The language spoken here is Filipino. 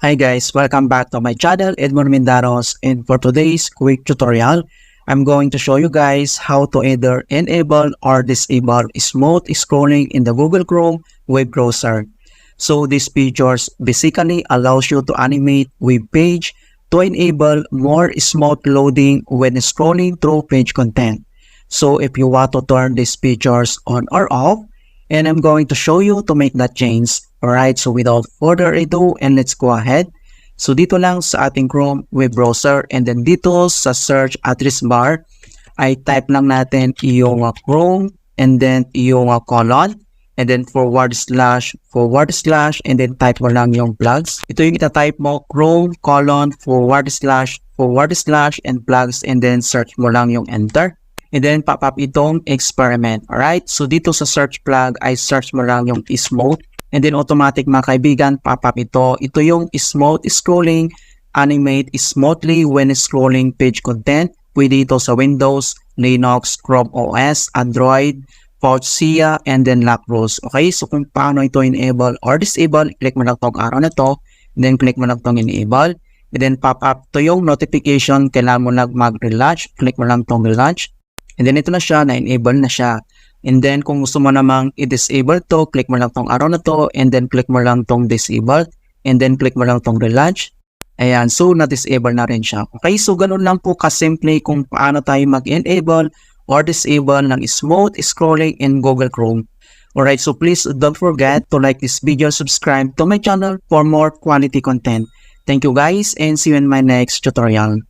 Hi guys, welcome back to my channel, Edmund Mindaros, and for today's quick tutorial, I'm going to show you guys how to either enable or disable smooth scrolling in the Google Chrome web browser. So these features basically allows you to animate web page to enable more smooth loading when scrolling through page content. So if you want to turn these features on or off, and I'm going to show you to make that change. Alright, so without further ado, and let's go ahead. So dito lang sa ating Chrome web browser, and then dito sa search address bar, ay type lang natin yung Chrome, and then yung colon, and then forward slash, and then type mo lang yung plugs. Ito yung itatype mo, Chrome, colon, forward slash, and plugs, and then search mo lang yung enter. And then pop up itong experiment. Alright, so dito sa search plug ay search mo lang yung smooth. And then automatic mga kaibigan, pop up ito. Ito yung smooth scrolling, animate smoothly when scrolling page content. Pwede ito sa Windows, Linux, Chrome OS, Android, Sia, and then Lacros. Okay, so kung paano ito enable or disable, click mo lang itong arrow na to. And then click mo lang itong enable. And then pop up to yung notification, kailangan mo lang mag-relaunch. Click mo lang itong relaunch. And then ito na siya, na-enable na siya. And then kung gusto mo namang i-disable to, click mo lang tong arrow na to, and then click mo lang tong disable, and then click mo lang tong relaunch. Ayan, so na-disable na rin siya. Okay, so ganun lang po kasimple kung paano tayo mag-enable or disable ng smooth scrolling in Google Chrome. Alright, so please don't forget to like this video, subscribe to my channel for more quality content. Thank you guys, and see you in my next tutorial.